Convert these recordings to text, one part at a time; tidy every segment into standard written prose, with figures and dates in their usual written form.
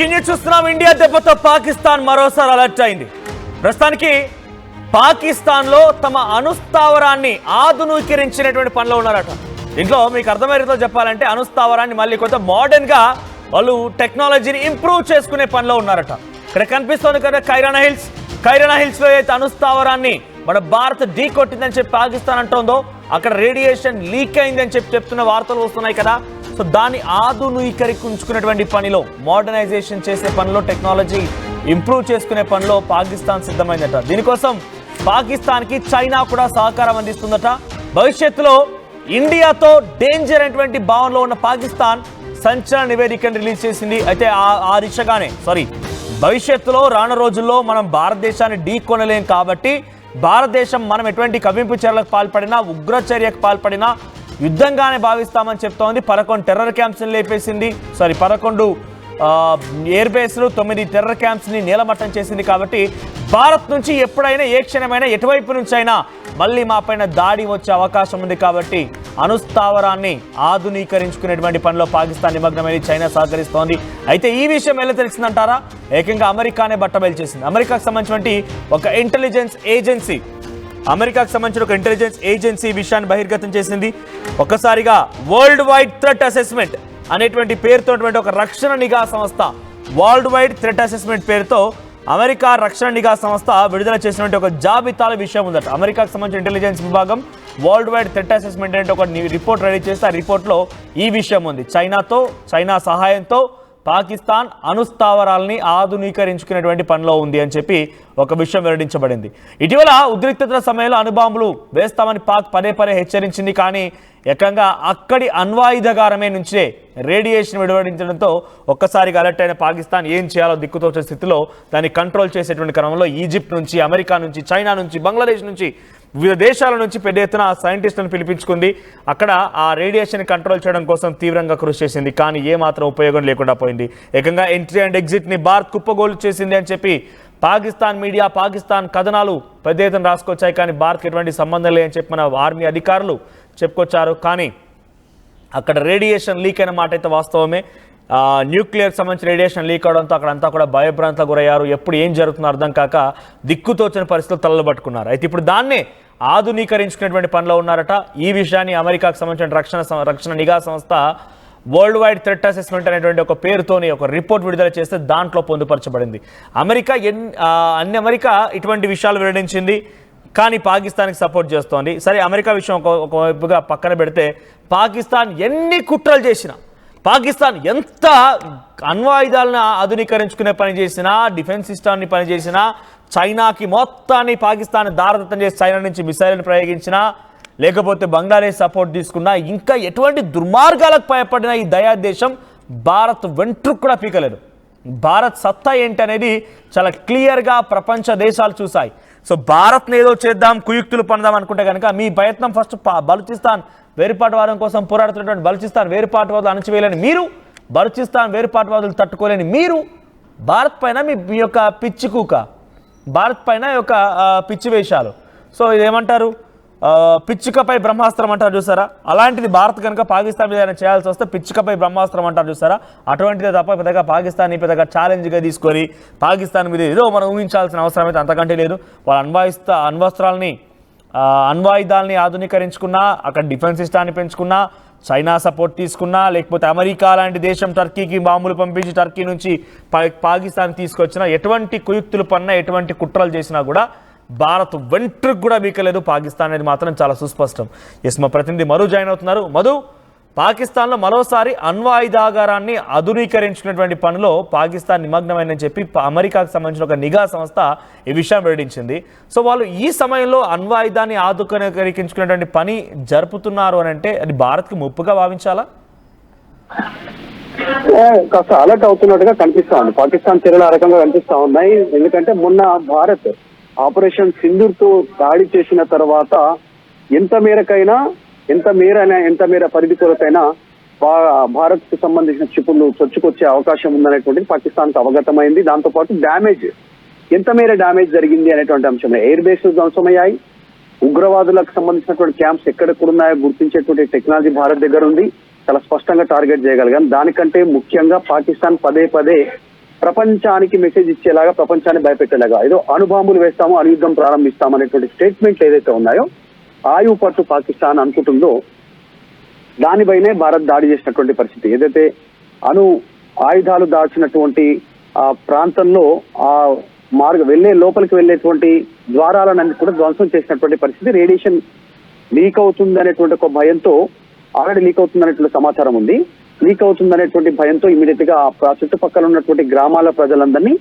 Breaking news చూస్తున్నాం. India దెబ్బతో పాకిస్తాన్ మరోసారి అలర్ట్ అయింది. ప్రస్తుతానికి పాకిస్తాన్ లో తమ అణుస్థావరాన్ని ఆధునీకరించినటువంటి పనిలో ఉన్నారట. దీంట్లో మీకు అర్థమయ్యేతో చెప్పాలంటే అణుస్థావరాన్ని మళ్ళీ కొంత మోడర్న్ గా వాళ్ళు టెక్నాలజీని ఇంప్రూవ్ చేసుకునే పనిలో ఉన్నారట. ఇక్కడ కనిపిస్తోంది కదా కైరానా హిల్స్ లో అయితే అణుస్థావరాన్ని మన భారత్ ఢీ కొట్టిందని చెప్పి పాకిస్తాన్ అంటోందో అక్కడ రేడియేషన్ లీక్ అయిందని చెప్పి చెప్తున్న వార్తలు వస్తున్నాయి కదా. సో దాన్ని ఆధునీకరించుకునేటువంటి పనిలో, మోడర్నైజేషన్ చేసే పనిలో, టెక్నాలజీ ఇంప్రూవ్ చేసుకునే పనిలో పాకిస్తాన్ సిద్ధమైందట. దీనికోసం పాకిస్తాన్కి చైనా కూడా సహకారం అందిస్తుందట. భవిష్యత్తులో ఇండియాతో డేంజర్ అయినటువంటి భావనలో ఉన్న పాకిస్తాన్ సంచలన నివేదికను రిలీజ్ చేసింది. అయితే ఆ దిశగానే భవిష్యత్తులో రాను రోజుల్లో మనం భారతదేశాన్ని ఢీ కొనలేం కాబట్టి భారతదేశం మనం ఎటువంటి కవ్వింపు చర్యలకు పాల్పడినా, ఉగ్ర చర్యకు పాల్పడినా యుద్ధంగానే భావిస్తామని చెప్తోంది. 11 టెర్రర్ క్యాంప్స్ని లేపేసింది. 11 ఎయిర్ బేస్లు, 9 టెర్రర్ క్యాంప్స్ని నీలమట్టం చేసింది. కాబట్టి భారత్ నుంచి ఎప్పుడైనా, ఏ క్షణమైనా, ఎటువైపు నుంచి అయినా మళ్ళీ మా పైన దాడి వచ్చే అవకాశం ఉంది. కాబట్టి అణుస్థావరాన్ని ఆధునీకరించుకునేటువంటి పనిలో పాకిస్తాన్ నిమగ్నమైన చైనా సహకరిస్తోంది. అయితే ఈ విషయం ఎలా తెలిసిందంటారా? ఏకంగా అమెరికానే బట్టబయలు చేసింది. అమెరికాకు సంబంధించిన ఒక ఇంటెలిజెన్స్ ఏజెన్సీ విషయాన్ని బహిర్గతం చేసింది. ఒక్కసారిగా వరల్డ్ వైడ్ థ్రెట్ అసెస్మెంట్ అనేటువంటి పేరుతో ఒక రక్షణ నిఘా సంస్థ, వరల్డ్ వైడ్ థ్రెట్ అసెస్మెంట్ పేరుతో అమెరికా రక్షణ నిఘా సంస్థ విడుదల చేసినటువంటి ఒక జాబితాల విషయం ఉందట. అమెరికాకు సంబంధించిన ఇంటెలిజెన్స్ విభాగం వరల్డ్ వైడ్ థ్రెట్ అసెస్మెంట్ అంటే ఒక రిపోర్ట్ రెడీ చేస్తే ఆ రిపోర్ట్లో ఈ విషయం ఉంది. చైనా సహాయంతో పాకిస్తాన్ అణుస్థావరాలని ఆధునీకరించుకునేటువంటి పనిలో ఉంది అని చెప్పి ఒక విషయం వెల్లడించబడింది. ఇటీవల ఉద్రిక్తతల సమయంలో అణుబాంబులు వేస్తామని పాక్ పదే హెచ్చరించింది. కానీ ఏకంగా అక్కడి అణ్వాయుధగారమే నుంచే రేడియేషన్ వెలువడించడంతో ఒక్కసారిగా అలర్ట్ అయిన పాకిస్తాన్ ఏం చేయాలో దిక్కుతోచే స్థితిలో దాన్ని కంట్రోల్ చేసేటువంటి క్రమంలో ఈజిప్ట్ నుంచి, అమెరికా నుంచి, చైనా నుంచి, బంగ్లాదేశ్ నుంచి, వివిధ దేశాల నుంచి పెద్ద ఎత్తున సైంటిస్టులను పిలిపించుకుంది. అక్కడ ఆ రేడియేషన్ కంట్రోల్ చేయడం కోసం తీవ్రంగా కృషి చేసింది. కానీ ఏమాత్రం ఉపయోగం లేకుండా పోయింది. ఏకంగా ఎంట్రీ అండ్ ఎగ్జిట్ని భారత్ కుప్పగోలు చేసింది అని చెప్పి పాకిస్తాన్ మీడియా, పాకిస్తాన్ కథనాలు పెద్ద ఎత్తున రాసుకొచ్చాయి. కానీ భారత్కి ఎటువంటి సంబంధం లేదని చెప్పి మన ఆర్మీ అధికారులు చెప్పుకొచ్చారు. కానీ అక్కడ రేడియేషన్ లీక్ అయిన మాట అయితే వాస్తవమే. న్యూక్లియర్ సంబంధించిన రేడియేషన్ లీక్ అవడంతో అక్కడంతా కూడా భయభ్రాంతలకు గురయ్యారు. ఎప్పుడు ఏం జరుగుతుందో అర్థం కాక దిక్కుతోచని పరిస్థితులు తలలు పట్టుకున్నారు. అయితే ఇప్పుడు దాన్నే ఆధునీకరించుకునేటువంటి పనిలో ఉన్నారట. ఈ విషయాన్ని అమెరికాకు సంబంధించిన రక్షణ నిఘా సంస్థ వరల్డ్ వైడ్ థ్రెట్ అసెస్మెంట్ అనేటువంటి ఒక పేరుతోని ఒక రిపోర్ట్ విడుదల చేస్తే దాంట్లో పొందుపరచబడింది. అమెరికా ఇటువంటి విషయాలు వెల్లడించింది. కానీ పాకిస్తాన్కి సపోర్ట్ చేస్తోంది. సరే, అమెరికా విషయం ఒకవైపుగా పక్కన పెడితే పాకిస్తాన్ ఎన్ని కుట్రలు చేసినా, పాకిస్తాన్ ఎంత అణ్వాయుధాలను ఆధునీకరించుకునే పని చేసినా, డిఫెన్స్ సిస్టమ్ని పనిచేసినా, చైనాకి మొత్తాన్ని పాకిస్తాన్ దారదత్తం చేసి చైనా నుంచి మిసైల్ని ప్రయోగించినా, లేకపోతే బంగ్లాదేశ్ సపోర్ట్ తీసుకున్నా, ఇంకా ఎటువంటి దుర్మార్గాలకు భయపడిన ఈ దయాదేశం భారత్ వెంట్రుకు కూడా పీకలేదు. భారత్ సత్తా ఏంటి అనేది చాలా క్లియర్గా ప్రపంచ దేశాలు చూశాయి. సో భారత్ని ఏదో చేద్దాం, కుయుక్తులు పొందాం అనుకుంటే కనుక మీ ప్రయత్నం ఫస్ట్ బలూచిస్తాన్ వేరుపాటువాదం కోసం పోరాడుతున్నటువంటి బలూచిస్తాన్ వేరుపాటువాదులు అణచివేయాలని మీరు, బలూచిస్తాన్ వేరుపాటువాదులు తట్టుకోలేని మీరు భారత్ పైన మీ యొక్క పిచ్చి కూక, భారత్ పైన యొక్క పిచ్చి వేషాలు. సో ఇదేమంటారు, పిచ్చుకపై బ్రహ్మాస్త్రం అంటారు చూసారా, అలాంటిది భారత్ కనుక పాకిస్తాన్ మీద ఏదైనా చేయాల్సి వస్తే పిచ్చుకపై బ్రహ్మాస్త్రం అంటారు చూసారా, అటువంటిదే తప్ప పెద్దగా పాకిస్తాన్ని పెద్దగా ఛాలెంజ్గా తీసుకొని పాకిస్తాన్ మీద ఏదో మనం ఊహించాల్సిన అవసరం అయితే అంతకంటే లేదు. వాళ్ళు అణ్వాయుధాలని ఆధునీకరించుకున్నా, అక్కడ డిఫెన్స్ సిస్టాన్ని పెంచుకున్నా, చైనా సపోర్ట్ తీసుకున్నా, లేకపోతే అమెరికా లాంటి దేశం టర్కీకి బాంబులు పంపించి టర్కీ నుంచి పాకిస్తాన్ తీసుకొచ్చినా, ఎటువంటి కుయుక్తులు పన్నా, ఎటువంటి కుట్రలు చేసినా కూడా భారత్ వెంట్రుకు కూడా వీకలేదు. పాకిస్తాన్ అనేది మాత్రం చాలా సుస్పష్టం. మా ప్రతినిధి మధు జాయిన్ అవుతున్నారు. మధు, పాకిస్తాన్లో మరోసారి అణ్వాయుధాగారాన్ని ఆధునీకరించుకున్నటువంటి పనిలో పాకిస్తాన్ నిమగ్నమైందని చెప్పి అమెరికాకు సంబంధించిన ఒక నిఘా సంస్థ ఈ విషయం వెల్లడించింది. సో వాళ్ళు ఈ సమయంలో అణ్వాయుధాన్ని ఆధునీకరించుకునేటువంటి పని జరుపుతున్నారు అని అంటే అది భారత్కి ముప్పుగా భావించాలా? కాస్త అలర్ట్ అవుతున్నట్టుగా కనిపిస్తా ఉంది. పాకిస్తాన్ చర్యలు ఆ రకంగా కనిపిస్తా ఉన్నాయి. ఎందుకంటే మొన్న భారత్ ఆపరేషన్ సింధూర్ తో దాడి చేసిన తర్వాత ఎంత మేర పరిధి కొరకైనా భారత్ కు సంబంధించిన క్షిపులు చొచ్చుకొచ్చే అవకాశం ఉందనేటువంటిది పాకిస్తాన్ కు అవగతమైంది. దాంతో పాటు ఎంత మేర డ్యామేజ్ జరిగింది అనేటువంటి అంశం, ఎయిర్ బేస్ ధ్వంసమయ్యాయి, ఉగ్రవాదులకు సంబంధించినటువంటి క్యాంప్స్ ఎక్కడెక్కడున్నాయో గుర్తించేటువంటి టెక్నాలజీ భారత్ దగ్గర ఉంది. చాలా స్పష్టంగా టార్గెట్ చేయగలిగాం. దానికంటే ముఖ్యంగా పాకిస్తాన్ పదే ప్రపంచానికి మెసేజ్ ఇచ్చేలాగా, ప్రపంచాన్ని భయపెట్టేలాగా ఏదో అణుబాంబులు వేస్తాము, అణుయుద్ధం ప్రారంభిస్తాము అనేటువంటి స్టేట్మెంట్లు ఏదైతే ఉన్నాయో, ఆయువు పట్టు పాకిస్తాన్ అనుకుంటుందో దానిపైనే భారత్ దాడి చేసినటువంటి పరిస్థితి. ఏదైతే అణు ఆయుధాలు దాచినటువంటి ఆ ప్రాంతంలో ఆ లోపలికి వెళ్ళేటువంటి ద్వారాలన్నీ కూడా ధ్వంసం చేసినటువంటి పరిస్థితి. రేడియేషన్ లీక్ అవుతుంది అనేటువంటి ఒక భయంతో, ఆల్రెడీ లీక్ అవుతుంది అనేటువంటి సమాచారం ఉంది, లీక్ అవుతుంది అనేటువంటి భయంతో ఇమీడియట్ గా చుట్టుపక్కల ఉన్నటువంటి గ్రామాల ప్రజలందరినీ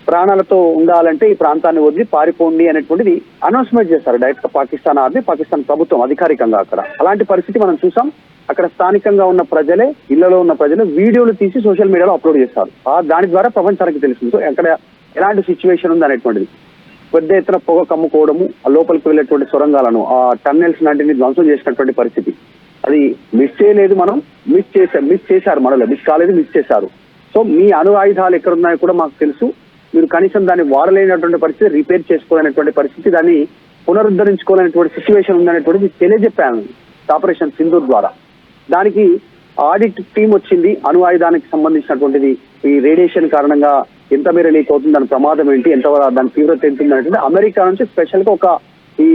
ప్రాణాలతో ఉండాలంటే ఈ ప్రాంతాన్ని వదిలి పారిపోండి అనేటువంటిది అనౌన్స్మెంట్ చేశారు డైరెక్ట్ గా పాకిస్తాన్ ఆర్మీ, పాకిస్తాన్ ప్రభుత్వం అధికారికంగా. అక్కడ అలాంటి పరిస్థితి మనం చూసాం. అక్కడ స్థానికంగా ఉన్న ప్రజలే, ఇళ్లలో ఉన్న ప్రజలు వీడియోలు తీసి సోషల్ మీడియాలో అప్లోడ్ చేస్తారు. దాని ద్వారా ప్రపంచానికి తెలిసింది సో అక్కడ ఎలాంటి సిచ్యువేషన్ ఉంది అనేటువంటిది. పెద్ద ఎత్తున పొగ కమ్ముకోవడము, ఆ లోపలికి వెళ్ళేటువంటి సొరంగాలను, ఆ టన్నెల్స్ లాంటివి ధ్వంసం చేసినటువంటి పరిస్థితి. అది మిస్ చేయలేదు, మనం మిస్ చేశారు, మనలో మిస్ కాలేదు, మిస్ చేశారు. సో మీ అణు ఆయుధాలు ఎక్కడ ఉన్నాయో కూడా మాకు తెలుసు, మీరు కనీసం దాన్ని వాడలేనటువంటి పరిస్థితి, రిపేర్ చేసుకోలేనటువంటి పరిస్థితి, దాన్ని పునరుద్ధరించుకోలేనటువంటి సిచ్యువేషన్ ఉందనేటువంటిది తెలియజెప్పాను ఆపరేషన్ సింధూర్ ద్వారా. దానికి ఆడిట్ టీం వచ్చింది. అణు ఆయుధానికి సంబంధించినటువంటిది ఈ రేడియేషన్ కారణంగా ఎంత మేర లీక్ అవుతుంది, దాని ప్రమాదం ఏంటి, ఎంతవరకు దాని తీవ్రత ఎంత అనేటువంటి అమెరికా నుంచి స్పెషల్ గా ఒక ఈ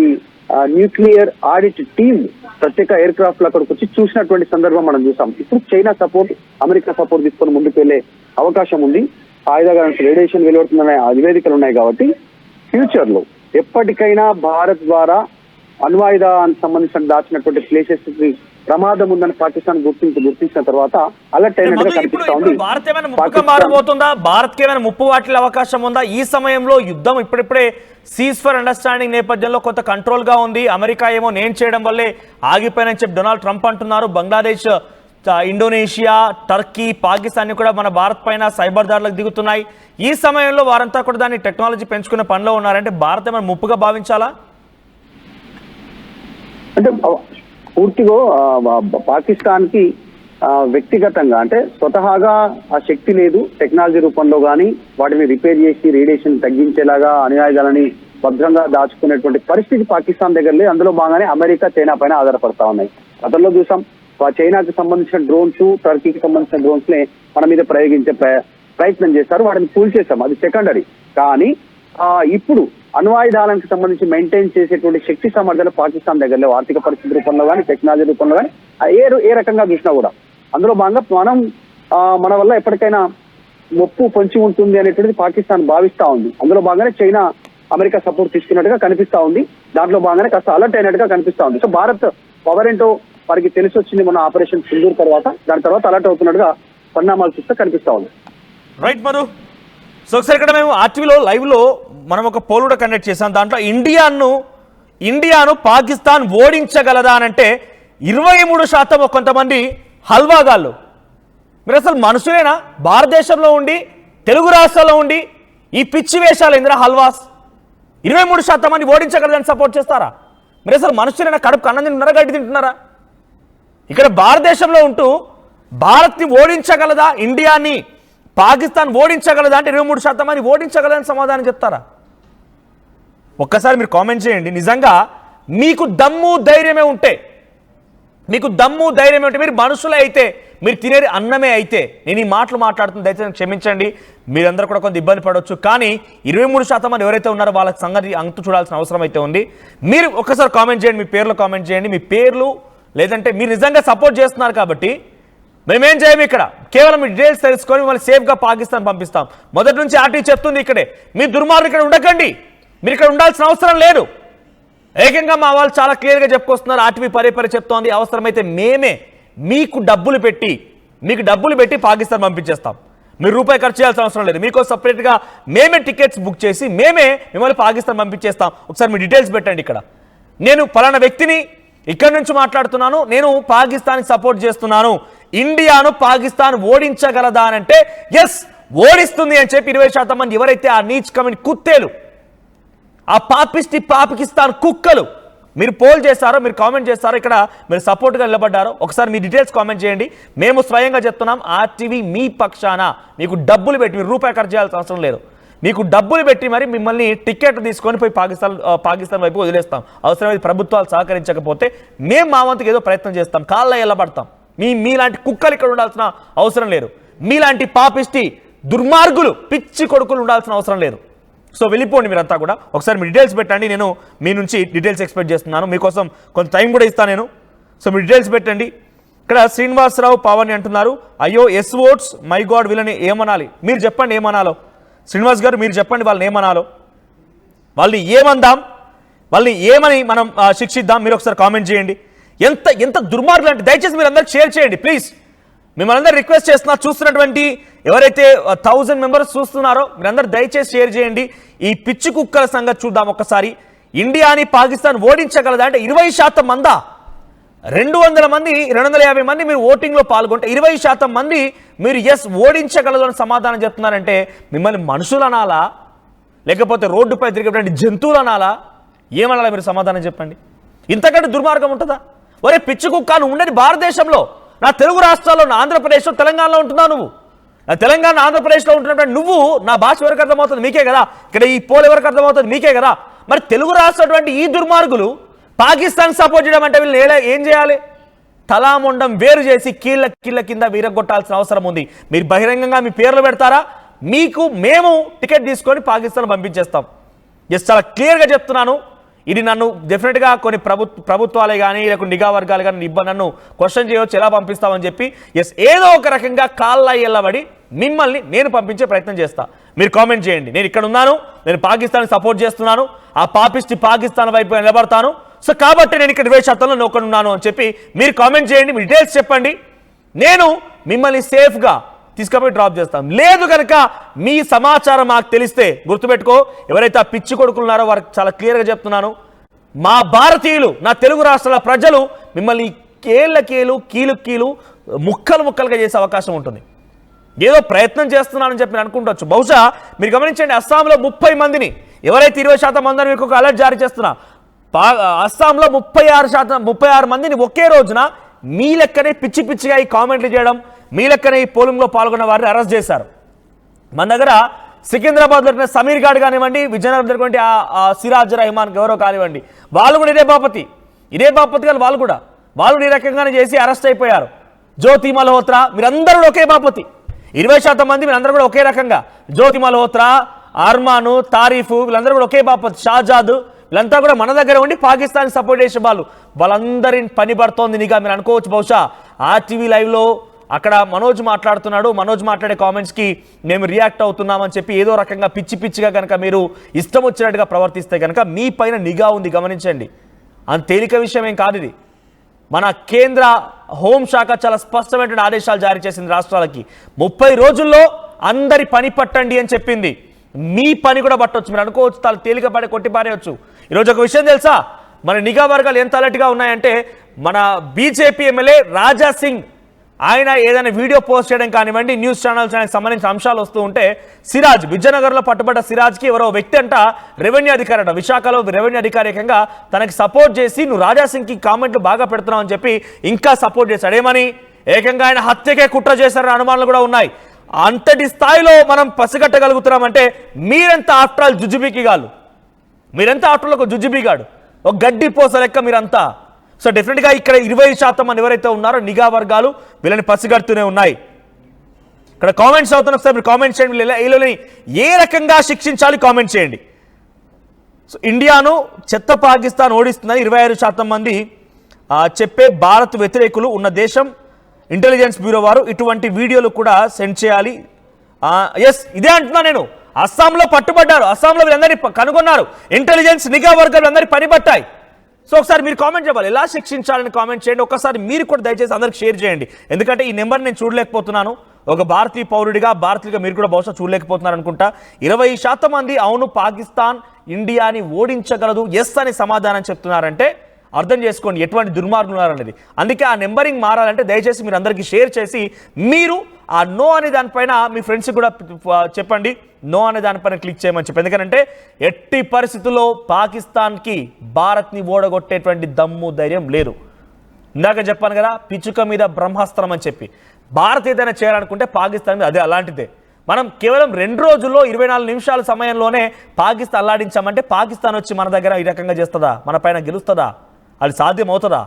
న్యూక్లియర్ ఆడిట్ టీం ప్రత్యేక ఎయిర్ క్రాఫ్ట్ లో అక్కడికి వచ్చి చూసినటువంటి సందర్భం మనం చూసాం. ఇప్పుడు చైనా సపోర్ట్, అమెరికా సపోర్ట్ తీసుకొని ముందుకు వెళ్లే అవకాశం ఉంది. ఆయుధాల నుంచి రేడియేషన్ వెలువడుతుందనే నివేదికలు ఉన్నాయి కాబట్టి ఫ్యూచర్ లో ఎప్పటికైనా భారత్ ద్వారా అణ్వాయుధానికి సంబంధించిన దాచినటువంటి ప్లేసెస్ కి ప్రమాదం ఉందని పాకిస్తాన్ గుర్తించిన తర్వాత అలర్ట్ అయినట్టుగా కనిపిస్తా ఉంది. భారత్ ఏమైనా ముప్పుగా మారబోతుందా? భారత్ కి ఏమైనా ముప్పు వాటిల్లే అవకాశం ఉందా? ఈ సమయంలో యుద్ధం ఇప్పుడిప్పుడే సీజ్ ఫర్ అండర్స్టాండింగ్ నేపథ్యంలో కొంత కంట్రోల్ గా ఉంది. అమెరికా ఏమో నేను చేయడం వల్లే ఆగిపోయినని చెప్పి డొనాల్డ్ ట్రంప్ అంటున్నారు. బంగ్లాదేశ్, ఇండోనేషియా, టర్కీ, పాకిస్తాన్ కూడా మన భారత్ పైన సైబర్ దాడులకు దిగుతున్నాయి. ఈ సమయంలో వారంతా కూడా దాన్ని టెక్నాలజీ పెంచుకునే పనిలో ఉన్నారంటే భారత్ ఏమైనా ముప్పుగా భావించాలా? అంటే పూర్తిగా పాకిస్తాన్ కి వ్యక్తిగతంగా అంటే స్వతహాగా ఆ శక్తి లేదు. టెక్నాలజీ రూపంలో కానీ వాటిని రిపేర్ చేసి రేడియేషన్ తగ్గించేలాగా అణుఆయుధాలని భద్రంగా దాచుకునేటువంటి పరిస్థితి పాకిస్తాన్ దగ్గర లేదు. అందులో భాగంగానే అమెరికా, చైనా పైన ఆధారపడతా ఉన్నాయి. గతంలో చూసాం చైనాకి సంబంధించిన డ్రోన్స్, టర్కీకి సంబంధించిన డ్రోన్స్ ని మన మీద ప్రయోగించే ప్రయత్నం చేస్తారు. వాటిని కూల్చేసాం, అది సెకండరీ. కానీ ఇప్పుడు అణ్వాయుధాలకు సంబంధించి మెయింటైన్ చేసేటువంటి శక్తి సామర్థ్యాలు పాకిస్తాన్ దగ్గర లేవు. ఆర్థిక పరిస్థితి రూపంలో కానీ, టెక్నాలజీ రూపంలో కానీ, ఏ రకంగా చూసినా కూడా. అందులో భాగంగా మన వల్ల ఎప్పటికైనా ముప్పు పొంచి ఉంటుంది అనేటువంటిది పాకిస్తాన్ భావిస్తా ఉంది. అందులో భాగంగానే చైనా, అమెరికా సపోర్ట్ తీసుకున్నట్టుగా కనిపిస్తా ఉంది. దాంట్లో భాగంగానే కాస్త అలర్ట్ అయినట్టుగా కనిపిస్తా ఉంది. సో భారత్ పవర్ ఏంటో వారికి తెలిసి వచ్చింది మన ఆపరేషన్ సింధూర్ తర్వాత. దాని తర్వాత అలర్ట్ అవుతున్నట్టుగా పరిణామాలు చూస్తే కనిపిస్తా ఉంది. రైట్ మధు. సో ఒకసారి ఇక్కడ మేము ఆర్టీవీలో లైవ్లో మనం ఒక పోల్ కూడా కండక్ట్ చేసాం. దాంట్లో ఇండియాను పాకిస్తాన్ ఓడించగలదా అని అంటే 23% కొంతమంది హల్వాగాళ్ళు. మీరు అసలు మనుషులేనా? భారతదేశంలో ఉండి, తెలుగు రాష్ట్రాల్లో ఉండి ఈ పిచ్చి వేషాలు ఇందిరా హల్వాస్ 23% మంది ఓడించగలదని సపోర్ట్ చేస్తారా? మీరు అసలు మనుషులేనా? కడుపు అన్నం తింటున్నారా, గడ్డి తింటున్నారా? ఇక్కడ భారతదేశంలో ఉంటూ భారత్ని ఓడించగలదా, ఇండియాని పాకిస్తాన్ ఓడించగలదా అంటే 23% మంది ఓడించగలదని సమాధానం చెప్తారా? ఒక్కసారి మీరు కామెంట్ చేయండి. నిజంగా మీకు దమ్ము ధైర్యమే ఉంటే, మీరు మనుషులే అయితే, మీరు తినేది అన్నమే అయితే, నేను ఈ మాటలు మాట్లాడుతున్న దయచేసి క్షమించండి, మీరందరూ కూడా కొంత ఇబ్బంది పడవచ్చు. కానీ 23% మంది ఎవరైతే ఉన్నారో వాళ్ళ సంగతి అంతు చూడాల్సిన అవసరం అయితే ఉంది. మీరు ఒక్కసారి కామెంట్ చేయండి, మీ పేర్లు కామెంట్ చేయండి, మీ పేర్లు, లేదంటే మీరు నిజంగా సపోర్ట్ చేస్తున్నారు కాబట్టి మేమేం చేయము. ఇక్కడ కేవలం మీ డీటెయిల్స్ తెలుసుకొని మిమ్మల్ని సేఫ్గా పాకిస్తాన్ పంపిస్తాం. మొదటి నుంచి ఆర్టీవీ చెప్తుంది ఇక్కడే, మీ దుర్మార్గులు ఇక్కడ ఉండకండి, మీరు ఇక్కడ ఉండాల్సిన అవసరం లేదు. ఏకంగా మా వాళ్ళు చాలా క్లియర్గా చెప్పుకొస్తున్నారు. ఆర్టీవీ పరే చెప్తోంది, అవసరమైతే మేమే మీకు డబ్బులు పెట్టి పాకిస్తాన్ పంపించేస్తాం. మీరు రూపాయి ఖర్చు చేయాల్సిన అవసరం లేదు. మీకు సపరేట్గా మేమే టికెట్స్ బుక్ చేసి మేమే మిమ్మల్ని పాకిస్తాన్ పంపించేస్తాం. ఒకసారి మీ డీటెయిల్స్ పెట్టండి. ఇక్కడ నేను పలానా వ్యక్తిని ఇక్కడి నుంచి మాట్లాడుతున్నాను, నేను పాకిస్తాన్కి సపోర్ట్ చేస్తున్నాను, ఇండియాను పాకిస్తాన్ ఓడించగలదా అని అంటే ఎస్ ఓడిస్తుంది అని చెప్పి 20% మంది ఎవరైతే ఆ నీచ్ కమిటీ కుత్తేలు, ఆ పాకిస్తాన్ కుక్కలు మీరు పోల్ చేస్తారో, మీరు కామెంట్ చేస్తారో, ఇక్కడ మీరు సపోర్ట్గా నిలబడ్డారో ఒకసారి మీ డీటెయిల్స్ కామెంట్ చేయండి. మేము స్వయంగా చెప్తున్నాం, ఆర్టీవీ మీ పక్షాన. మీకు డబ్బులు పెట్టి, మీరు రూపాయి ఖర్చు చేయాల్సిన అవసరం లేదు, మీకు డబ్బులు పెట్టి మరి మిమ్మల్ని టికెట్ తీసుకొని పోయి పాకిస్తాన్ వైపు వదిలేస్తాం. అవసరమైతే ప్రభుత్వాలు సహకరించకపోతే మేము మా వంతుకు ఏదో ప్రయత్నం చేస్తాం, కాళ్ళ ఎల్లబడతాం. మీలాంటి కుక్కలు ఇక్కడ ఉండాల్సిన అవసరం లేదు. మీలాంటి పాపిష్టి దుర్మార్గులు పిచ్చి కొడుకులు ఉండాల్సిన అవసరం లేదు. సో వెళ్ళిపోండి మీరంతా కూడా. ఒకసారి మీ డీటెయిల్స్ పెట్టండి, నేను మీ నుంచి డీటెయిల్స్ ఎక్స్పెక్ట్ చేస్తున్నాను. మీకోసం కొంత టైం కూడా ఇస్తాను నేను. సో మీ డీటెయిల్స్ పెట్టండి. ఇక్కడ శ్రీనివాసరావు పావని అంటున్నారు, అయ్యో ఎస్ ఓట్స్ మై గాడ్ వీళ్ళని ఏమనాలి? మీరు చెప్పండి ఏమనాలో. శ్రీనివాస్ గారు మీరు చెప్పండి వాళ్ళని ఏమనాలో, వాళ్ళని ఏమందాం, వాళ్ళని ఏమని మనం శిక్షిద్దాం? మీరు ఒకసారి కామెంట్ చేయండి. ఎంత ఎంత దుర్మార్గులు అంటే దయచేసి మీరు అందరికి షేర్ చేయండి ప్లీజ్. మిమ్మల్ని అందరూ రిక్వెస్ట్ చేస్తున్నా, చూస్తున్నటువంటి ఎవరైతే 1000 మెంబర్స్ చూస్తున్నారో మీరందరూ దయచేసి షేర్ చేయండి. ఈ పిచ్చి కుక్కల సంగతి చూద్దాం ఒక్కసారి. ఇండియాని పాకిస్తాన్ ఓడించగలదా అంటే 20% మందా? 200 మంది 250 మంది మీరు ఓటింగ్లో పాల్గొంటే 20% మంది మీరు ఎస్ ఓడించగలదు అని సమాధానం చెప్తున్నారంటే మిమ్మల్ని మనుషులు అనాలా, లేకపోతే రోడ్డుపై తిరిగేటువంటి జంతువులు అనాలా, ఏమనాలా? మీరు సమాధానం చెప్పండి. ఇంతకంటే దుర్మార్గం ఉంటుందా? ఒరే పిచ్చి కుక్క, నువ్వు ఉండేది భారతదేశంలో, నా తెలుగు రాష్ట్రాల్లో, నా ఆంధ్రప్రదేశ్లో, తెలంగాణలో ఉంటున్నావు నువ్వు. నా తెలంగాణ ఆంధ్రప్రదేశ్లో ఉంటున్నటువంటి నువ్వు, నా భాష ఎవరికి అర్థమవుతుంది? మీకే కదా. ఇక్కడ ఈ పోల్ ఎవరికి అర్థమవుతుంది? మీకే కదా. మరి తెలుగు రాష్ట్రం ఈ దుర్మార్గులు పాకిస్తాన్ సపోర్ట్ చేయడం అంటే వీళ్ళు ఏం చేయాలి? తలాముండం వేరు చేసి కీళ్ళ కింద వీరగొట్టాల్సిన అవసరం ఉంది. మీరు బహిరంగంగా మీ పేర్లు పెడతారా? మేము టికెట్ తీసుకొని పాకిస్తాన్ పంపించేస్తాం. జస్ట్ చాలా క్లియర్గా చెప్తున్నాను. ఇది నన్ను డెఫినెట్గా కొన్ని ప్రభుత్వాలే కానీ లేకపోతే నిఘా వర్గాలు కానీ నన్ను క్వశ్చన్ చేయవచ్చు, ఎలా పంపిస్తామని చెప్పి. ఏదో ఒక రకంగా కాళ్ళ ఎల్లబడి మిమ్మల్ని నేను పంపించే ప్రయత్నం చేస్తా. మీరు కామెంట్ చేయండి. నేను ఇక్కడ ఉన్నాను, నేను పాకిస్తాన్ సపోర్ట్ చేస్తున్నాను, ఆ పాపిస్టి పాకిస్తాన్ వైపు నిలబడతాను. సో కాబట్టి నేను ఇక్కడ 20% నొక్కడున్నాను అని చెప్పి మీరు కామెంట్ చేయండి. మీ డీటెయిల్స్ చెప్పండి. నేను మిమ్మల్ని సేఫ్గా తీసుకుపోయి డ్రాప్ చేస్తాం. లేదు కనుక మీ సమాచారం మాకు తెలిస్తే గుర్తుపెట్టుకో, ఎవరైతే ఆ పిచ్చి కొడుకులున్నారో వారికి చాలా క్లియర్గా చెప్తున్నాను, మా భారతీయులు, నా తెలుగు రాష్ట్రాల ప్రజలు మిమ్మల్ని కీలు ముక్కలుగా చేసే అవకాశం ఉంటుంది. ఏదో ప్రయత్నం చేస్తున్నానని చెప్పి నేను అనుకుంటవచ్చు. బహుశా మీరు గమనించండి, అస్సాంలో 30 మందిని ఎవరైతే 20% మందిని మీకు ఒక అలర్ట్ జారీ చేస్తున్నా, అస్సాంలో 36 మందిని ఒకే రోజున మీ లెక్కనే పిచ్చిగా ఈ కామెంట్లు చేయడం, మీ లెక్కనే ఈ పోలింగ్లో పాల్గొన్న వారిని అరెస్ట్ చేశారు. మన దగ్గర సికింద్రాబాద్ దొరికిన సమీర్ గాడ్ కానివ్వండి, విజయనగరం దొరికినటువంటి సిరాజ్ రెహమాన్ గౌరవ్ కానివ్వండి, వాళ్ళు కూడా ఇదే బాపతి గారు వాళ్ళు ఈ రకంగానే చేసి అరెస్ట్ అయిపోయారు. జ్యోతి మల్హోత్రా, మీరందరూ కూడా ఒకే బాపతి. 20% మంది మీరందరూ కూడా ఒకే రకంగా. జ్యోతి మల్హోత్రా, అర్మాను, తారీఫ్, వీళ్ళందరూ కూడా ఒకే బాపతి. షాజాద్, వీళ్ళంతా కూడా మన దగ్గర ఉండి పాకిస్తాన్ సపోర్ట్ చేసే వాళ్ళందరిని పని పడుతోంది నిఘా. మీరు అనుకోవచ్చు బహుశా RTV లైవ్లో అక్కడ మనోజ్ మాట్లాడుతున్నాడు, మనోజ్ మాట్లాడే కామెంట్స్కి మేము రియాక్ట్ అవుతున్నామని చెప్పి ఏదో రకంగా పిచ్చిగా కనుక మీరు ఇష్టం వచ్చినట్టుగా ప్రవర్తిస్తే కనుక మీ పైన నిఘా ఉంది, గమనించండి. అంత తేలిక విషయం ఏం కాదు ఇది. మన కేంద్ర హోంశాఖ చాలా స్పష్టమైన ఆదేశాలు జారీ చేసింది రాష్ట్రాలకి. 30 రోజుల్లో అందరి పని పట్టండి అని చెప్పింది. మీ పని కూడా పట్టవచ్చు. మీరు అనుకోవచ్చు చాలా తేలికపడి కొట్టిపారేయచ్చు. ఈరోజు ఒక విషయం తెలుసా, మన నిఘా వర్గాలు ఎంత అలర్ట్గా ఉన్నాయంటే, మన బీజేపీ ఎమ్మెల్యే రాజా సింగ్ ఆయన ఏదైనా వీడియో పోస్ట్ చేయడం కానివ్వండి, న్యూస్ ఛానల్స్ ఆయనకు సంబంధించిన అంశాలు వస్తూ ఉంటే, సిరాజ్, విజయనగర్లో పట్టుబడ్డ సిరాజ్కి ఎవరో వ్యక్తి అంట, రెవెన్యూ అధికారి అంట, విశాఖలో రెవెన్యూ అధికారికంగా తనకి సపోర్ట్ చేసి నువ్వు రాజా సింగ్కి కామెంట్లు బాగా పెడుతున్నావు అని చెప్పి ఇంకా సపోర్ట్ చేశాడు. ఏమని? ఏకంగా ఆయన హత్యకే కుట్ర చేశారని అనుమానాలు కూడా ఉన్నాయి. అంతటి స్థాయిలో మనం పసిగట్టగలుగుతున్నామంటే మీరెంత ఆఫ్టర్ ఆల్ జుజుబీకిగాళ్ళు, మీరెంత ఆఫ్టర్ ఆల్ ఒక జుజుబీగాడు, ఒక గడ్డి పోస లెక్క మీరంతా. సో డెఫినెట్గా ఇక్కడ 20% మంది ఎవరైతే ఉన్నారో నిఘా వర్గాలు వీళ్ళని పసిగడుతూనే ఉన్నాయి. ఇక్కడ కామెంట్స్ అవుతున్న ఒకసారి మీరు కామెంట్ చేయండి. వీళ్ళని ఏ రకంగా శిక్షించాలి కామెంట్ చేయండి. సో ఇండియాను చెత్త పాకిస్తాన్ ఓడిస్తుందని 25% మంది చెప్పే భారత్ వ్యతిరేకులు ఉన్న దేశం ఇంటెలిజెన్స్ బ్యూరో వారు ఇటువంటి వీడియోలు కూడా సెండ్ చేయాలి. ఇదే అంటున్నా నేను. అస్సాంలో పట్టుబడ్డారు, అస్సాంలో వీళ్ళందరినీ కనుగొన్నారు, ఇంటెలిజెన్స్ నిఘా వర్గాలు అందరినీ పనిపట్టాయి. సో ఒకసారి మీరు కామెంట్ చేయాలి, ఎలా శిక్షించాలని కామెంట్ చేయండి. ఒకసారి మీరు కూడా దయచేసి అందరికి షేర్ చేయండి. ఎందుకంటే ఈ నెంబర్ నేను చూడలేకపోతున్నాను. ఒక భారతీయ పౌరుడిగా మీరు కూడా బహుశా చూడలేకపోతున్నారు అనుకుంటా. 20% మంది అవును పాకిస్తాన్ ఇండియాని ఓడించగలదు ఎస్ అని సమాధానం చెప్తున్నారంటే అర్థం చేసుకోండి ఎటువంటి దుర్మార్గులు ఉన్నారనేది. అందుకే ఆ నెంబరింగ్ మారాలంటే దయచేసి మీరు అందరికీ షేర్ చేసి మీరు ఆ నో అనే దానిపైన మీ ఫ్రెండ్స్కి కూడా చెప్పండి, నో అనే దానిపైన క్లిక్ చేయమని చెప్పి. ఎందుకంటే ఎట్టి పరిస్థితుల్లో పాకిస్తాన్కి భారత్ని ఓడగొట్టేటువంటి దమ్ము ధైర్యం లేదు. ఇందాక చెప్పాను కదా, పిచ్చుక మీద బ్రహ్మాస్త్రం అని చెప్పి. భారత్ ఏదైనా చేయాలనుకుంటే పాకిస్తాన్ మీద అదే అలాంటిదే. మనం కేవలం 2 రోజుల్లో 24 నిమిషాల సమయంలోనే పాకిస్తాన్ అల్లాడించామంటే పాకిస్తాన్ వచ్చి మన దగ్గర ఈ రకంగా చేస్తుందా, మన పైన గెలుస్తుందా, అది సాధ్యం అవుతుందా?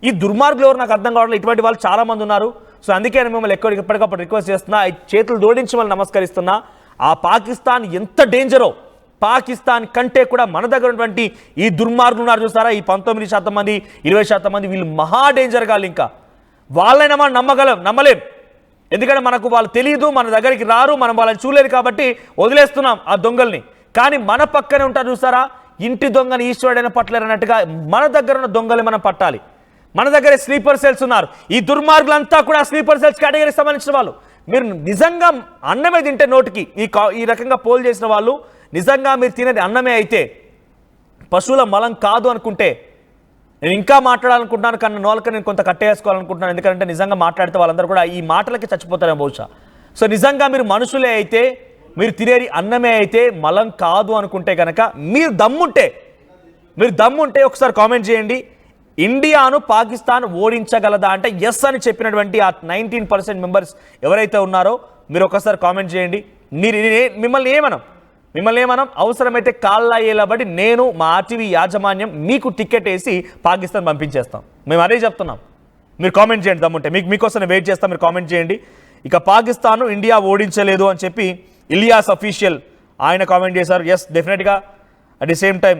ఈ దుర్మార్గులు ఎవరు నాకు అర్థం కావట్లేదు. ఇటువంటి వాళ్ళు చాలా మంది ఉన్నారు. సో అందుకే నేను మిమ్మల్ని ఎప్పటికప్పుడు రిక్వెస్ట్ చేస్తున్నా, చేతులు జోడించి మళ్ళీ నమస్కరిస్తున్నా. ఆ పాకిస్తాన్ ఎంత డేంజరో, పాకిస్తాన్ కంటే కూడా మన దగ్గర ఉన్నటువంటి ఈ దుర్మార్గులు ఉన్నారు చూసారా, ఈ 19% మంది 20% మంది, వీళ్ళు మహా డేంజర్ కాదు. ఇంకా వాళ్ళైనా మనం నమ్మలేం. ఎందుకంటే మనకు వాళ్ళు తెలియదు, మన దగ్గరికి రారు, మనం వాళ్ళని చూడలేదు కాబట్టి వదిలేస్తున్నాం ఆ దొంగల్ని. కానీ మన పక్కనే ఉంటారు చూసారా, ఇంటి దొంగని ఈశ్వరుడైన పట్టలేరు అన్నట్టుగా మన దగ్గర ఉన్న దొంగల్ని మనం పట్టాలి. మన దగ్గర స్లీపర్ సెల్స్ ఉన్నారు. ఈ దుర్మార్గులంతా కూడా స్లీపర్ సెల్స్ కేటగిరీకి సంబంధించిన వాళ్ళు. మీరు నిజంగా అన్నమే తింటే నోటికి ఈ రకంగా పోల్ చేసిన వాళ్ళు నిజంగా మీరు తినేది అన్నమే అయితే, పశువుల మలం కాదు అనుకుంటే, నేను ఇంకా మాట్లాడాలనుకుంటున్నాను కానీ నోలక నేను కొంత కట్టేసుకోవాలనుకుంటున్నాను. ఎందుకంటే నిజంగా మాట్లాడితే వాళ్ళందరూ కూడా ఈ మాటలకి చచ్చిపోతారేమో బహుశా. సో నిజంగా మీరు మనుషులే అయితే, మీరు తినేది అన్నమే అయితే, మలం కాదు అనుకుంటే కనుక మీరు దమ్ముంటే ఒకసారి కామెంట్ చేయండి. ఇండియాను పాకిస్తాన్ ఓడించగలదా అంటే ఎస్ అని చెప్పినటువంటి ఆ 19% మెంబర్స్ ఎవరైతే ఉన్నారో మీరు ఒకసారి కామెంట్ చేయండి. మిమ్మల్ని ఏమనం అవసరమైతే కాళ్ళ ఏలబడి నేను మా ఆర్టీవీ యాజమాన్యం మీకు టికెట్ వేసి పాకిస్తాన్ పంపించేస్తాం. మేము అదే చెప్తున్నాం. మీరు కామెంట్ చేయండి దమ్ముంటే, మీకోసం వెయిట్ చేస్తాం. మీరు కామెంట్ చేయండి. ఇక పాకిస్తాన్ ఇండియా ఓడించలేదు అని చెప్పి ఇలియాస్ అఫీషియల్ ఆయన కామెంట్ చేశారు. ఎస్, డెఫినెట్గా. అట్ ది సేమ్ టైం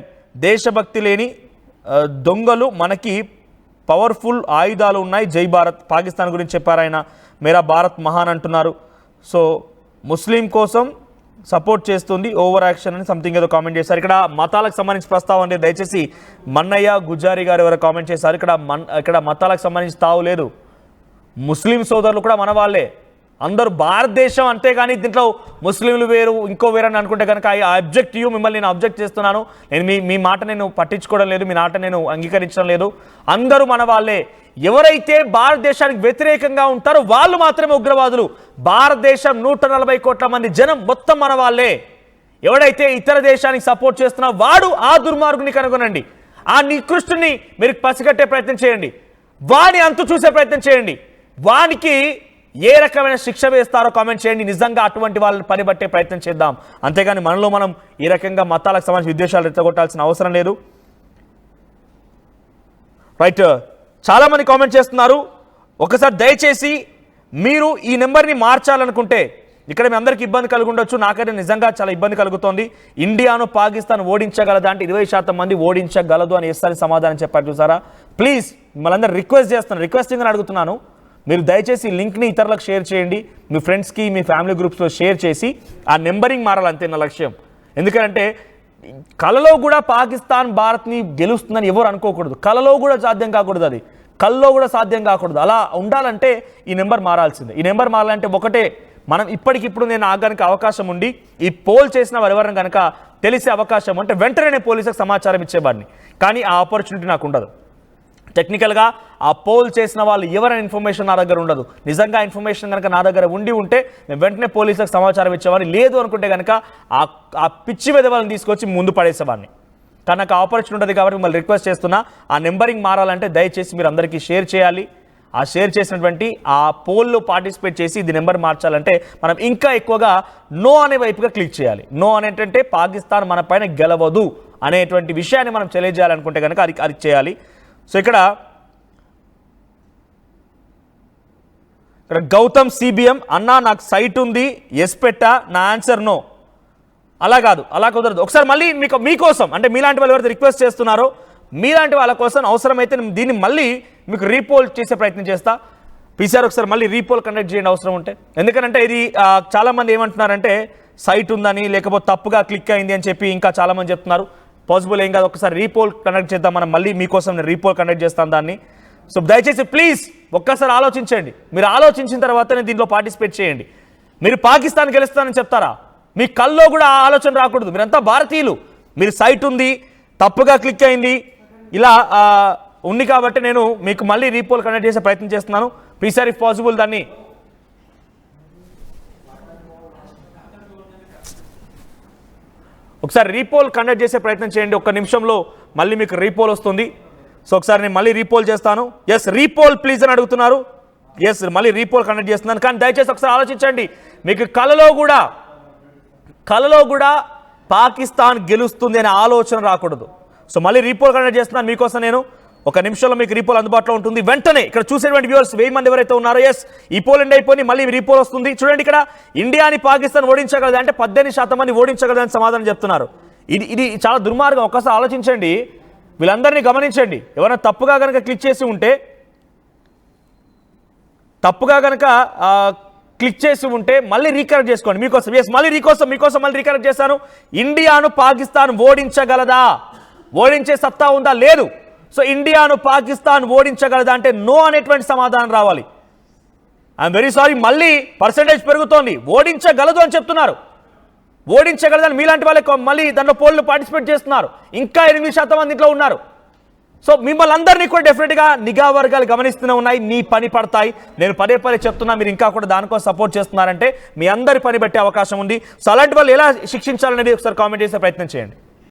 దేశభక్తి లేని దొంగలు మనకి పవర్ఫుల్ ఆయుధాలు ఉన్నాయి, జై భారత్. పాకిస్తాన్ గురించి చెప్పారు ఆయన. మేరా భారత్ మహాన్ అంటున్నారు. సో ముస్లిం కోసం సపోర్ట్ చేస్తుంది, ఓవర్ యాక్షన్ అని సంథింగ్ ఏదో కామెంట్ చేశారు. ఇక్కడ మతాలకు సంబంధించి ప్రస్తావన లేదు, దయచేసి మన్నయ్య గుజ్జారి గారు ఎవరో కామెంట్ చేశారు. ఇక్కడ మతాలకు సంబంధించి తావు లేదు. ముస్లిం సోదరులు కూడా మన వాళ్ళే, అందరూ భారతదేశం. అంతేగాని దీంట్లో ముస్లింలు వేరు ఇంకో వేరు అని అనుకుంటే కనుక ఐ అబ్జెక్ట్ యూ, మిమ్మల్ని నేను అబ్జెక్ట్ చేస్తున్నాను. నేను మీ మాట నేను పట్టించుకోవడం లేదు, మీ మాట నేను అంగీకరించడం లేదు. అందరూ మన వాళ్ళే. ఎవరైతే భారతదేశానికి వ్యతిరేకంగా ఉంటారో వాళ్ళు మాత్రమే ఉగ్రవాదులు. భారతదేశం 140 కోట్ల మంది జనం మొత్తం మన వాళ్ళే. ఎవడైతే ఇతర దేశానికి సపోర్ట్ చేస్తున్నారో వాడు ఆ దుర్మార్గుని కనుగొనండి. ఆ నికృష్టుని మీరు పసిగట్టే ప్రయత్నం చేయండి, వాని అంతు చూసే ప్రయత్నం చేయండి. వానికి ఏ రకమైన శిక్ష వేస్తారో కామెంట్ చేయండి. నిజంగా అటువంటి వాళ్ళని పనిబట్టే ప్రయత్నం చేద్దాం. అంతేగాని మనలో మనం ఈ రకంగా మతాలకు సంబంధించి విద్వేషాలు రెచ్చగొట్టాల్సిన అవసరం లేదు. రైట్, చాలామంది కామెంట్ చేస్తున్నారు. ఒకసారి దయచేసి మీరు ఈ నెంబర్ని మార్చాలనుకుంటే, ఇక్కడ మీ అందరికీ ఇబ్బంది కలిగి ఉండొచ్చు, నాకైతే నిజంగా చాలా ఇబ్బంది కలుగుతోంది. ఇండియాను పాకిస్తాన్ ఓడించగలదా అంటే 20% మంది ఓడించగలదు అని ఎస్ఆర్ సమాధానం చెప్పారు చూసారా. ప్లీజ్ మిమ్మల్ని అందరూ రిక్వెస్టింగ్ అని అడుగుతున్నాను. మీరు దయచేసి లింక్ని ఇతరులకు షేర్ చేయండి, మీ ఫ్రెండ్స్కి మీ ఫ్యామిలీ గ్రూప్స్లో షేర్ చేసి ఆ నెంబరింగ్ మారాలంతే నా లక్ష్యం. ఎందుకంటే కలలో కూడా పాకిస్తాన్ భారత్ని గెలుస్తుందని ఎవరు అనుకోకూడదు. కలలో కూడా సాధ్యం కాకూడదు, అది కల్లో కూడా సాధ్యం కాకూడదు. అలా ఉండాలంటే ఈ నెంబర్ మారాల్సిందే. ఈ నెంబర్ మారాలంటే ఒకటే, మనం ఇప్పటికిప్పుడు నేను ఆగడానికి అవకాశం ఉండి ఈ పోల్ చేసిన వారు ఎవరైనా కనుక తెలిసే అవకాశం ఉంటే వెంటనే పోలీసులకు సమాచారం ఇచ్చేవాడిని. కానీ ఆ ఆపర్చునిటీ నాకు ఉండదు. టెక్నికల్గా ఆ పోల్ చేసిన వాళ్ళు ఎవరైనా ఇన్ఫర్మేషన్ నా దగ్గర ఉండదు. నిజంగా ఇన్ఫర్మేషన్ కనుక నా దగ్గర ఉంటే నేను వెంటనే పోలీసులకు సమాచారం ఇచ్చేవాడిని. లేదు అనుకుంటే కనుక ఆ పిచ్చి వెధవలను తీసుకొచ్చి ముందు పడేసేవాడిని. కానీ నాకు ఆపర్చునిటీ ఉంటుంది కాబట్టి మిమ్మల్ని రిక్వెస్ట్ చేస్తున్నా, ఆ నెంబరింగ్ మారాలంటే దయచేసి మీరు అందరికీ షేర్ చేయాలి. ఆ షేర్ చేసినటువంటి ఆ పోల్లో పార్టిసిపేట్ చేసి ఇది నెంబర్ మార్చాలంటే మనం ఇంకా ఎక్కువగా నో అనే వైపుగా క్లిక్ చేయాలి. నో అనేటంటే పాకిస్తాన్ మన పైన గెలవదు అనేటువంటి విషయాన్ని మనం తెలియజేయాలనుకుంటే కనుక అది చేయాలి. సో ఇక్కడ గౌతమ్ సిబిఎం అన్నా నాకు సైట్ ఉంది, ఎస్ పెట్టా, నా ఆన్సర్ నో. అలా కాదు, అలా కుదరదు. ఒకసారి మళ్ళీ మీకోసం అంటే మీలాంటి వాళ్ళు ఎవరైతే రిక్వెస్ట్ చేస్తున్నారో మీలాంటి వాళ్ళ కోసం అవసరమైతే దీన్ని మళ్ళీ మీకు రీపోల్ చేసే ప్రయత్నం చేస్తా. పీసీఆర్ ఒకసారి మళ్ళీ రీపోల్ కండక్ట్ చేయండి అవసరం ఉంటే. ఎందుకంటే ఇది చాలామంది ఏమంటున్నారంటే సైట్ ఉందని లేకపోతే తప్పుగా క్లిక్ అయింది అని చెప్పి ఇంకా చాలామంది చెప్తున్నారు. పాసిబుల్ ఏం కాదు, ఒకసారి రీపోల్ కండక్ట్ చేద్దాం మనం. మళ్ళీ మీకోసం నేను రీపోల్ కండక్ట్ చేస్తాను దాన్ని. సో దయచేసి ప్లీజ్ ఒక్కసారి ఆలోచించండి. మీరు ఆలోచించిన తర్వాతనే దీంట్లో పార్టిసిపేట్ చేయండి. మీరు పాకిస్తాన్ గెలుస్తానని చెప్తారా? మీ కల్లో కూడా ఆ ఆలోచన రాకూడదు. మీరంతా భారతీయులు. మీరు సైట్ ఉంది, తప్పుగా క్లిక్ అయింది, ఇలా ఉంది కాబట్టి నేను మీకు మళ్ళీ రీపోల్ కండక్ట్ చేసే ప్రయత్నం చేస్తున్నాను. పీసీఆర్ ఇఫ్ పాసిబుల్ దాన్ని ఒకసారి రీపోల్ కండక్ట్ చేసే ప్రయత్నం చేయండి. ఒక్క నిమిషంలో మళ్ళీ మీకు రీపోల్ వస్తుంది. సో ఒకసారి నేను మళ్ళీ రీపోల్ చేస్తాను. ఎస్, రీపోల్ ప్లీజ్ అని అడుగుతున్నారు. ఎస్, మళ్ళీ రీపోల్ కండక్ట్ చేస్తున్నాను. కానీ దయచేసి ఒకసారి ఆలోచించండి. మీకు కలలో కూడా పాకిస్తాన్ గెలుస్తుంది అనే ఆలోచన రాకూడదు. సో మళ్ళీ రీపోల్ కండక్ట్ చేస్తున్నాను మీకోసం నేను. ఒక నిమిషంలో మీకు రీపోల్ అందుబాటులో ఉంటుంది. వెంటనే ఇక్కడ చూసేటువంటి వ్యూవర్స్ 1000 మంది ఎవరైతే ఉన్నారో, ఎస్ ఈ పోల్ ఎండ్ అయిపోయి మళ్ళీ రీపోల్ వస్తుంది. చూడండి, ఇక్కడ ఇండియాని పాకిస్తాన్ ఓడించగలదు అంటే 18% మంది ఓడించగలదని సమాధానం చెప్తున్నారు. ఇది చాలా దుర్మార్గం. ఒక్కసారి ఆలోచించండి, వీళ్ళందరినీ గమనించండి. ఎవరైనా తప్పుగా కనుక క్లిక్ చేసి ఉంటే, క్లిక్ చేసి ఉంటే మళ్ళీ రీకరెక్ట్ చేసుకోండి మీకోసం. ఎస్ మళ్ళీ మీకోసం మళ్ళీ రీకరెక్ట్ చేశాను. ఇండియాను పాకిస్తాన్ ఓడించగలదా? ఓడించే సత్తా ఉందా? లేదు. సో ఇండియాను పాకిస్తాన్ ఓడించగలదా అంటే నో అనేటువంటి సమాధానం రావాలి. ఐఎమ్ వెరీ సారీ, మళ్ళీ పర్సెంటేజ్ పెరుగుతోంది. ఓడించగలదు అని చెప్తున్నారు. ఓడించగలదని మీలాంటి వాళ్ళే మళ్ళీ దాంట్లో పోల్లో పార్టిసిపేట్ చేస్తున్నారు. ఇంకా 8% మంది ఇంట్లో ఉన్నారు. సో మిమ్మల్ని అందరినీ కూడా డెఫినెట్గా నిఘా వర్గాలు గమనిస్తూనే ఉన్నాయి. మీ పని పడతాయి. నేను పదే చెప్తున్నా, మీరు ఇంకా కూడా దానికోసం సపోర్ట్ చేస్తున్నారంటే మీ అందరి పని పెట్టే అవకాశం ఉంది. సో అలాంటి వాళ్ళు ఎలా శిక్షించాలనేది ఒకసారి కామెంట్ చేసే ప్రయత్నం చేయండి.